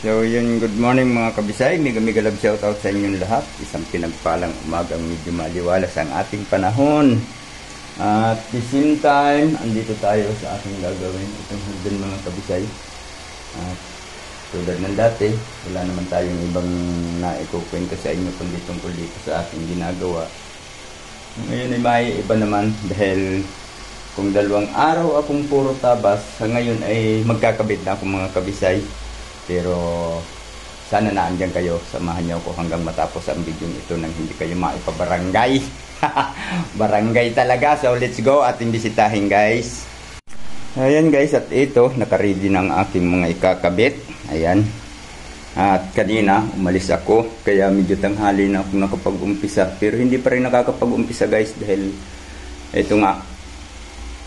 So yun, good morning mga kabisay, mega love shoutout sa inyong lahat. Isang pinagpalang umagang medyo maliwalas ang ating panahon. At the same time, andito tayo sa ating gagawin itong hagdan mga kabisay. At tulad ng dati, wala naman tayong ibang naikukwento sa inyo kundi tungkol dito sa ating ginagawa. Ngayon ay may iba naman dahil kung 2 araw akong puro tabas, sa ngayon ay magkakabit na ako mga kabisay. Pero sana naandyan kayo, samahan niyo ako hanggang matapos ang video ito nang hindi kayo maipabarangay. Barangay talaga, so let's go at imbisitahin guys. Ayan guys, at ito, nakaready ng aking mga ikakabit. Ayan. At kanina, umalis ako, kaya medyo tanghali na ako nakapag-umpisa. Pero hindi pa rin nakakapag-umpisa guys dahil ito nga,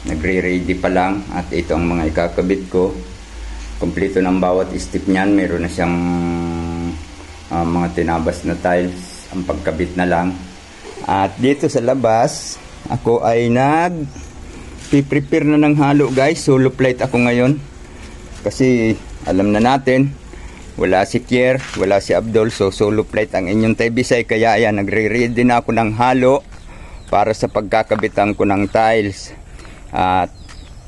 nagre-ready pa lang. At ito ang mga ikakabit ko. Kompleto ng bawat step niyan. Meron na siyang mga tinabas na tiles. Ang pagkabit na lang. At dito sa labas, ako ay nag-prepare na ng halo guys. Solo plate ako ngayon. Kasi alam na natin, wala si Kier, wala si Abdul. So solo plate ang inyong taybisay. Kaya ayan, nagre-ready na ako ng halo para sa pagkakabitan ko ng tiles. At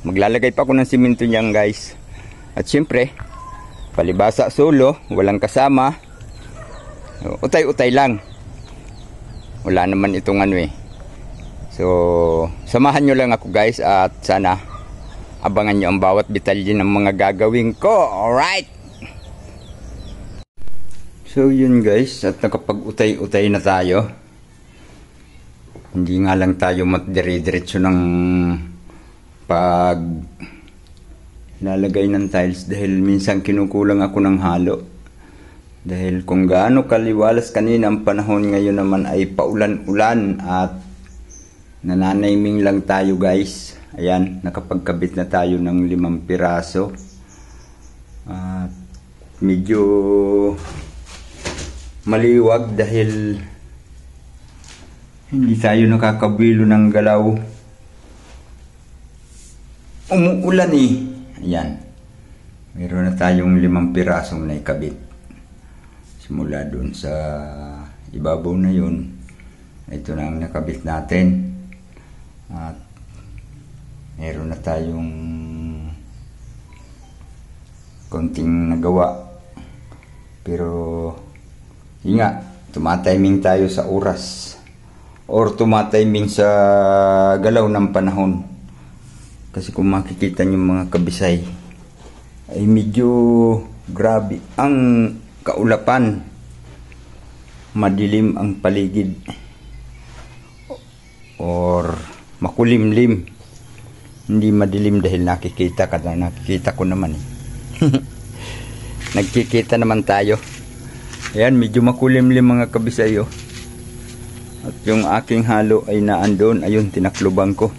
maglalagay pa ako ng simento niyan guys. At syempre, palibasa solo, walang kasama. Utay-utay lang. Wala naman itong ano eh. So, samahan nyo lang ako guys at sana abangan nyo ang bawat detalye ng mga gagawin ko. Alright! So yun guys, at nakapag-utay-utay na tayo. Hindi nga lang tayo matdire-diretso ng pag lalagay ng tiles dahil minsan kinukulang ako ng halo. Dahil kung gaano kaliwalas kanina ang panahon, ngayon naman ay paulan-ulan at nananayming lang tayo guys. Ayan, nakapagkabit na tayo ng 5 piraso. At medyo maliwag dahil hindi tayo nakakabilo ng galaw. Umuulan eh. Ayan. Meron na tayong 5 pirasong naikabit. Simula dun sa ibabaw na yun. Ito na ang nakabit natin. At meron na tayong konting nagawa. Pero yun nga, tumatiming tayo sa oras. Or tumatiming sa galaw ng panahon. Kasi kung makikita nyo mga kabisay, ay medyo grabe ang kaulapan. Madilim ang paligid. Or makulimlim. Hindi madilim dahil nakikita ko naman eh. Nagkikita naman tayo. Ayan, medyo makulimlim mga kabisay oh. At yung aking halo ay naandun. Ayun, tinaklubang ko.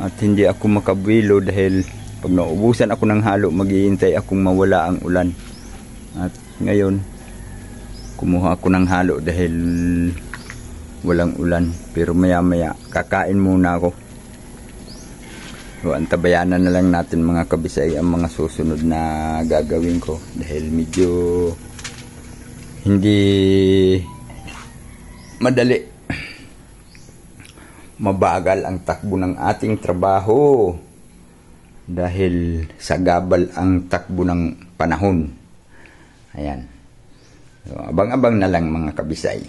At hindi ako makabilo dahil pag naubusan ako ng halo, maghihintay akong mawala ang ulan. At ngayon, kumuha ako ng halo dahil walang ulan. Pero maya maya, kakain muna ako. So, antabayanan na lang natin mga kabisay ang mga susunod na gagawin ko. Dahil medyo hindi madali. Mabagal ang takbo ng ating trabaho dahil sagabal ang takbo ng panahon. Ayan. So, abang-abang na lang mga kabisay.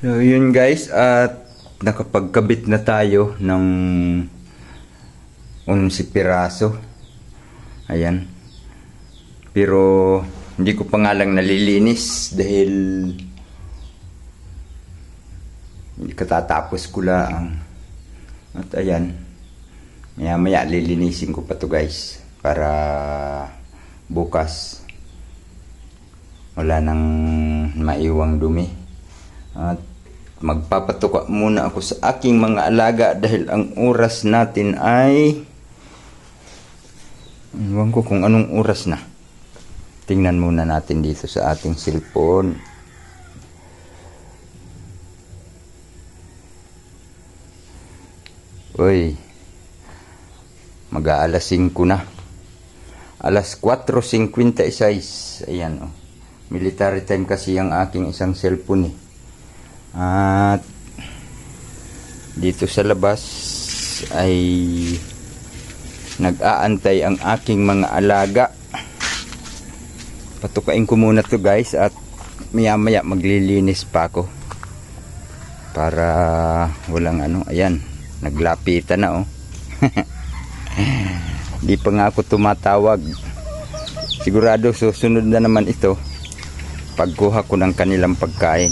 So yun guys, at nakapagkabit na tayo ng 11 piraso. Ayan. Pero hindi ko pa nga lang nalilinis dahil hindi katatapos ko lang. At ayan, maya maya lilinisin ko pa to guys para bukas wala nang maiwang dumi. At magpapatuka muna ako sa aking mga alaga dahil ang oras natin ay, ewan ko kung anong oras na. Tingnan muna natin dito sa ating cellphone. Uy, mag-aalas 5 na. Alas 4:56. Ayan oh. Military time kasi ang aking isang cellphone eh. At dito sa labas ay nag-aantay ang aking mga alaga. Patukain ko muna to guys at maya maya maglilinis pa ako para walang ano. Ayan, naglapitan na oh. Di pa nga ako tumatawag. Sigurado susunod na naman ito pagkuha ko ng kanilang pagkain.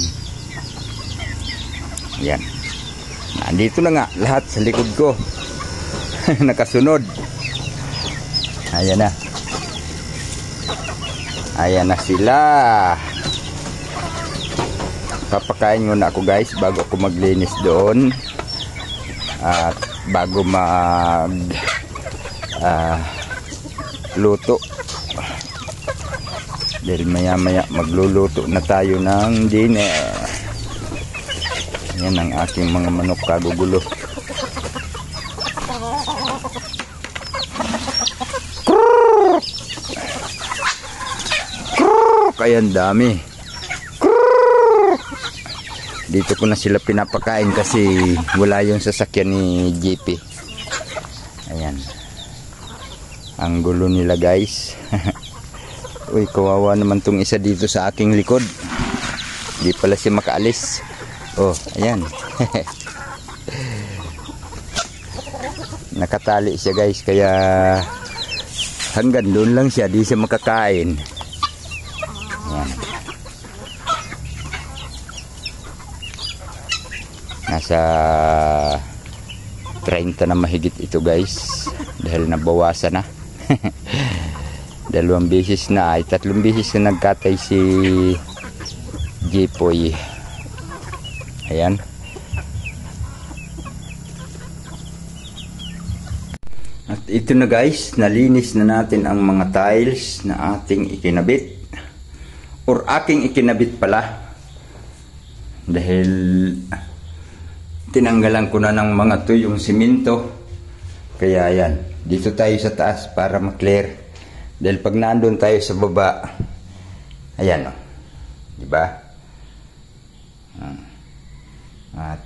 Ayan, nandito na nga lahat sa likod ko. Nakasunod. Ayan na. Ayan na sila. Papakain muna ako guys bago ako maglinis doon. At bago mag luto. Dahil maya maya magluluto na tayo ng dinner. Yan ang aking mga manok kagugulo. Kaya ang dami. Dito ko na sila pinapakain kasi wala yung sasakyan ni JP. Ayan. Ang gulo nila guys. Uy, kawawa naman tong isa dito sa aking likod. Di pala siya makaalis. Oh, ayan. Nakatali siya guys, kaya hanggang doon lang siya, di siya makakain. Ayan. Nasa 30 na mahigit ito guys, dahil nabawasan na. 2 beses na ay 3 beses na nagkatay si Jipoy. Ayan. At ito na guys, nalinis na natin ang mga tiles na ating ikinabit. Or aking ikinabit pala. Dahil tinanggalan ko na ng mga to yung simento. Kaya ayan, dito tayo sa taas para maklear. Dahil pag nandun tayo sa baba, ayan o, diba? At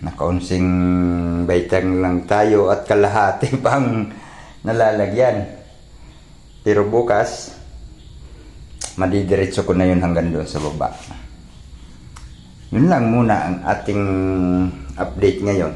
nakaonsing baitang lang tayo at kalahati pang nalalagyan. Pero bukas, madidiretso ko na yun hanggang doon sa baba. Yun lang muna ang ating update ngayon.